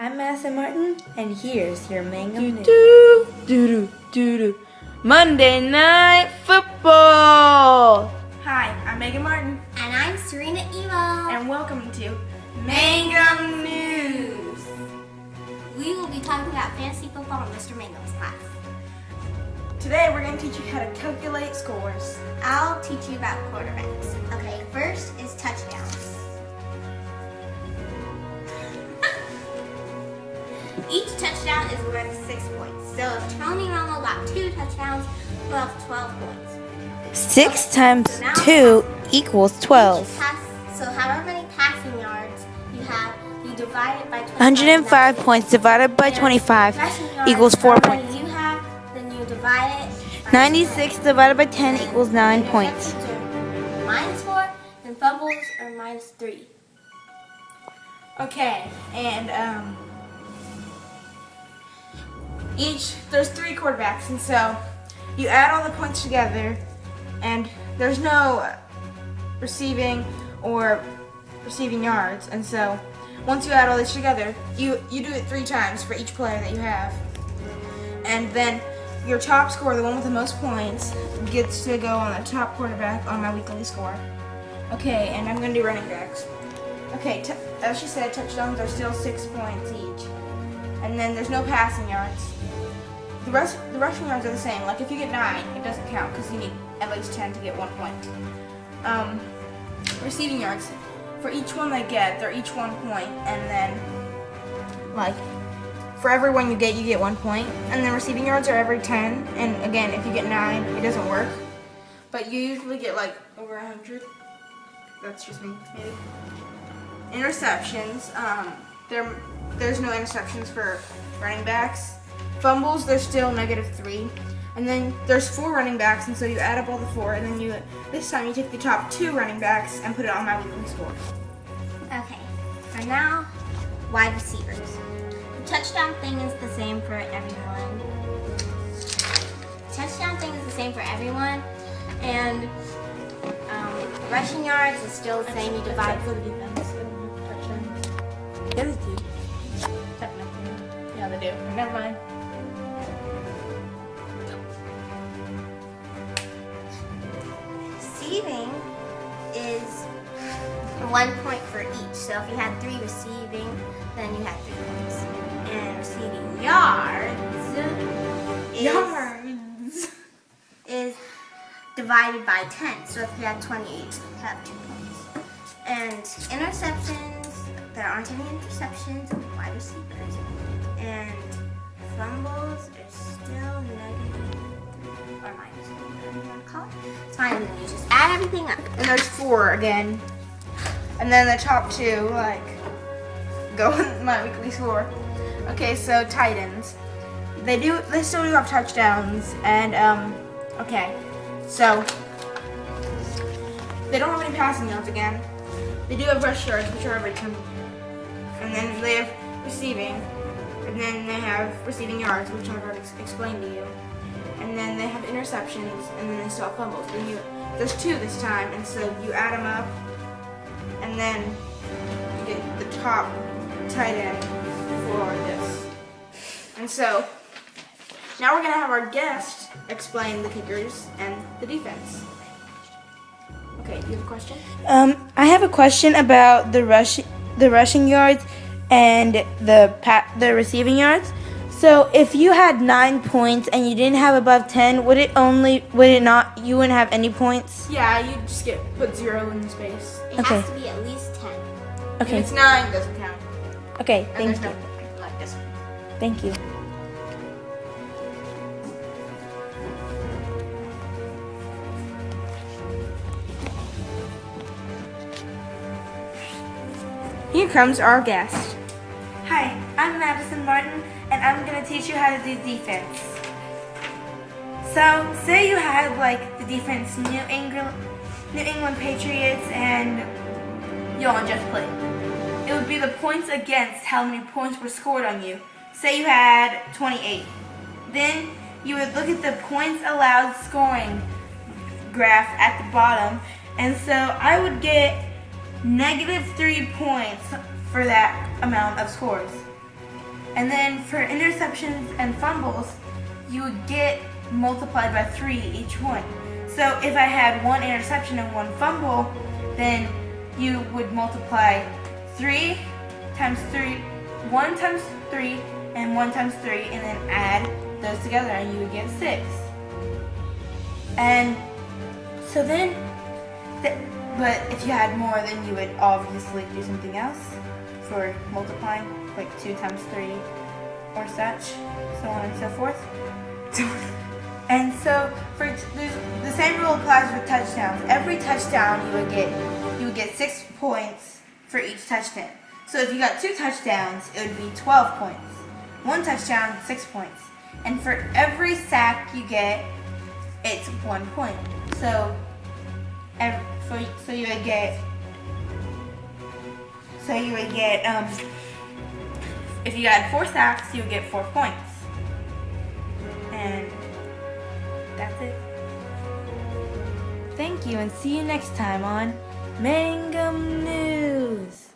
I'm Madison Martin, and here's your Mangham News. Monday Night Football! Hi, I'm Megan Martin, And I'm Serena Evo. and welcome to Mangham News. We will be talking about fantasy football in Mr. Mangham's class. Today we're going to teach you how to calculate scores. I'll teach you about quarterbacks. Okay, first is touchdowns. Each touchdown is worth 6 points. So if Tony Romo got 2 touchdowns, we'll have 12 points. 6 times 2 equals 12. So however many passing yards you have, you divide it by 25. 105 points divided by 25 equals 4 However many points. you have, then you divide it by 96 divided by 10 equals 9 points. Minus 4, and fumbles are minus 3. Okay, and there's 3 quarterbacks, and so you add all the points together, and there's no receiving yards, and so once you add all this together, you do it 3 times for each player that you have, and then your top scorer, the one with the most points, gets to go on the top quarterback on my weekly score. Okay, and I'm going to do running backs. Okay, as she said, touchdowns are still 6 points each, and then there's no passing yards. The rushing yards are the same. Like if you get 9, it doesn't count because you need at least 10 to get 1 point. Receiving yards, for each one they get, they're each 1 point, and then like for every one you get 1 point. And then receiving yards are every 10. And again, if you get 9, it doesn't work. But you usually get like over 100. That's just me, maybe. Interceptions, there's no interceptions for running backs. Fumbles, there's still -3. And then there's 4 running backs, and so you add up all the 4, and then this time you take the top 2 running backs and put it on my weekly score. Okay, so now, wide receivers. The touchdown thing is the same for everyone. And rushing yards is still the same. You divide for the defense. They don't have touchdowns. Yeah, they do. Technically. Yeah, they do. Never mind. Receiving is 1 point for each. So if you had 3 receiving, then you had 3 points. And receiving yards is divided by 10. So if you had 28, you have 2 points. And interceptions, there aren't any interceptions with wide receivers. And fumbles are still -3 or -3, whatever you want to call it. It's fine, and then you just add everything up. And there's 4 again. And then the top 2, like, go in my weekly score. Okay, so tight ends. They still do have touchdowns, and okay. So they don't have any passing yards again. They do have rush yards, which are every 10. And then they have receiving, and then they have receiving yards, which I've already explained to you. And then they have interceptions, and then they still have fumbles. There's 2 this time, and so you add them up, and then you get the top tight end for this. And so now we're gonna have our guest explain the kickers and the defense. Okay, do you have a question? I have a question about the rushing yards and the receiving yards. So if you had 9 points and you didn't have above 10, you wouldn't have any points? Yeah, you just put 0 in the space. It Okay. has to be at least 10. Okay. If it's 9, it doesn't count. Okay, And thank there's you. no like this one. Thank you. Here comes our guest. Hi, I'm Madison Martin, and I'm going to teach you how to do defense. So, say you had like the defense New England Patriots and y'all just played. It would be the points against how many points were scored on you. Say you had 28. Then you would look at the points allowed scoring graph at the bottom, and so I would get -3 points for that amount of scores. And then for interceptions and fumbles, you would get multiplied by 3 each one. So if I had 1 interception and 1 fumble, then you would multiply 3 times 3, 1 times 3, and 1 times 3, and then add those together, and you would get 6. And so then, but if you had more, then you would obviously do something else for multiplying, like 2 times 3 or such, so on and so forth. And so the same rule applies with touchdowns. Every touchdown you would get 6 points for each touchdown. So if you got 2 touchdowns, it would be 12 points. 1 touchdown, 6 points. And for every sack you get, it's 1 point. So you would get if you had 4 sacks, you would get 4 points. And that's it. Thank you, and see you next time on Mangham News.